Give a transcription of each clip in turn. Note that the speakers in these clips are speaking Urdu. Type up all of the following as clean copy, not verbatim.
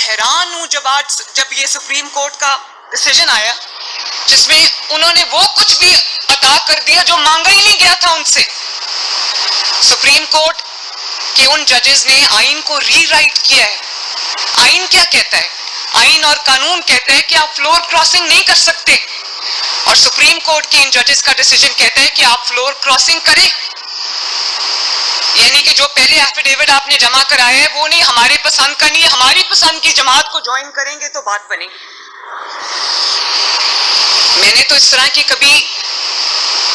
حیران ہوں جب یہ سپریم کورٹ کا ڈیسیجن آیا جس میں انہوں نے وہ کچھ بھی عطا کر دیا جو مانگا ہی نہیں گیا تھا ان سے. سپریم کورٹ کے ان ججز نے آئین کو ری رائٹ کیا ہے. آئین کیا کہتا ہے؟ آئین اور قانون کہتا ہے کہ آپ فلور کراسنگ نہیں کر سکتے، اور سپریم کورٹ کے ان ججز کا ڈیسیجن کہتا ہے کہ آپ فلور کراسنگ کریں. یعنی کہ جو پہلے ایفیڈیوٹ آپ نے جمع کرایا ہے وہ نہیں، ہمارے پسند کا نہیں، ہماری پسند کی جماعت کو جوائن کریں گے تو بات بنے گی. میں نے تو اس طرح کی کبھی،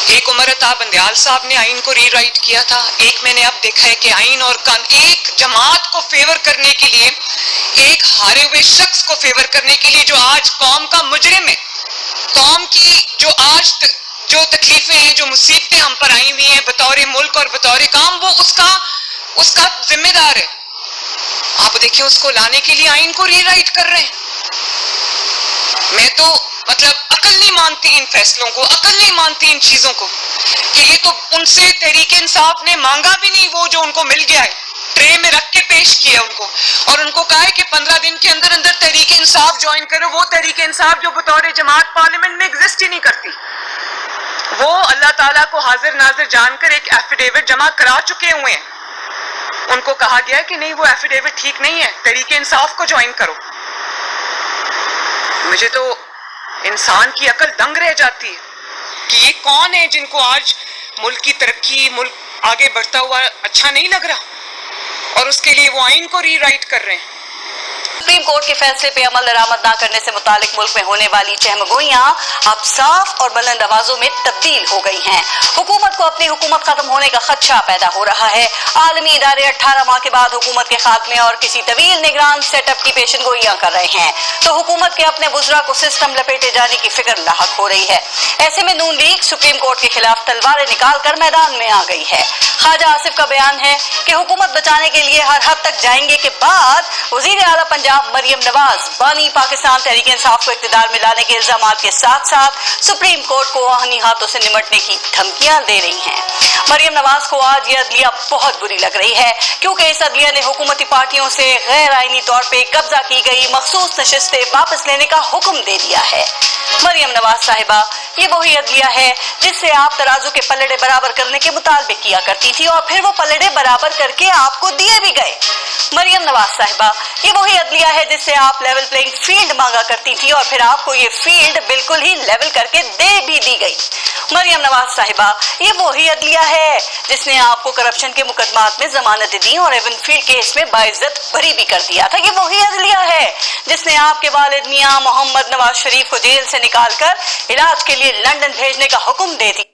ایک عمر عطا بندیال صاحب نے آئین کو ری رائٹ کیا تھا، ایک میں نے اب دیکھا ہے کہ آئین اور ایک جماعت کو فیور کرنے کے لیے، ایک ہارے ہوئے شخص کو فیور کرنے کے لیے جو آج قوم کا مجرم ہے، قوم کی جو تکلیفیں ہیں، جو مصیبتیں ہم پر آئی ہوئی ہیں بطور ملک اور بطور قوم، وہ اس کا ذمہ دار ہے. آپ دیکھیں اس کو لانے کے لیے آئین کو ری رائٹ کر رہے ہیں. میں تو عقل نہیں مانتی ان فیصلوں کو، عقل نہیں مانتی ان چیزوں کو، کہ یہ تو ان سے تحریک انصاف نے مانگا بھی نہیں وہ جو ان کو مل گیا ہے، ٹرے میں رکھ کے پیش کیا ان کو، اور ان کو کہا ہے کہ 15 دن کے اندر اندر تحریک انصاف جوائن کرو. وہ تحریک انصاف جو بطور جماعت پارلیمنٹ میں ایگزسٹ ہی نہیں کرتی، وہ اللہ تعالیٰ کو حاضر ناظر جان کر ایک ایفیڈیوٹ جمع کرا چکے ہوئے ہیں. ان کو کہا گیا ہے کہ نہیں وہ ایفیڈیوٹ ٹھیک نہیں ہے، تحریک انصاف کو جوائن کرو. مجھے تو انسان کی عقل دنگ رہ جاتی ہے کہ یہ کون ہے جن کو آج ملک کی ترقی، ملک آگے بڑھتا ہوا اچھا نہیں لگ رہا، اور اس کے لیے وہ آئین کو ری رائٹ کر رہے ہیں. سپریم کورٹ کے فیصلے پہ عمل درآمد نہ کرنے سے متعلق ملک میں ہونے والی چہمگوئیاں اب صاف اور بلند آوازوں میں تبدیل ہو گئی ہیں. حکومت کو اپنی حکومت ختم ہونے کا خدشہ پیدا ہو رہا ہے. عالمی ادارے 18 ماہ کے بعد حکومت کے خاتمے اور کسی طویل نگران سیٹ اپ کی پیشن گوئیاں کر رہے ہیں، تو حکومت کے اپنے وزراء کو سسٹم لپیٹے جانے کی فکر لاحق ہو رہی ہے. ایسے میں نون لیگ سپریم کورٹ کے خلاف تلواریں نکال کر میدان میں آ گئی ہے. خواجہ آصف کا بیان ہے کہ حکومت بچانے کے لیے ہر حد تک جائیں گے کے بعد وزیر اعلیٰ پنجاب مریم نواز بانی پاکستان تحریک انصاف کو اقتدار میں لانے کے الزامات کے ساتھ ساتھ سپریم کورٹ کو آہنی ہاتھوں سے نمٹنے کی دھمکیاں دے رہی ہیں. مریم نواز کو آج یہ عدلیہ بہت بری لگ رہی ہے، کیونکہ اس عدلیہ نے حکومتی پارٹیوں سے غیر آئینی طور پہ قبضہ کی گئی مخصوص نشستیں واپس لینے کا حکم دے دیا ہے. مریم نواز صاحبہ، یہ وہی عدلیہ ہے جس سے آپ ترازو کے پلڑے برابر کرنے کے مطالبے کیا کرتی تھی، اور پھر وہ پلڑے برابر کر کے آپ کو دیے بھی گئے. مریم نواز صاحبہ، یہ وہی عدلیہ ہے جس سے آپ لیول پلینگ فیلڈ مانگا کرتی تھی، اور پھر آپ کو یہ فیلڈ بالکل ہی لیول کر کے دے بھی دی گئی. مریم نواز صاحبہ، یہ وہی عدلیہ ہے جس نے آپ کو کرپشن کے مقدمات میں ضمانتیں دی اور ایون فیلڈ کیس میں باعزت بری بھی کر دیا تھا. یہ وہی عدلیہ ہے جس نے آپ کے والد میاں محمد نواز شریف کو جیل سے نکال کر علاج کے لیے لندن بھیجنے کا حکم دے دیا.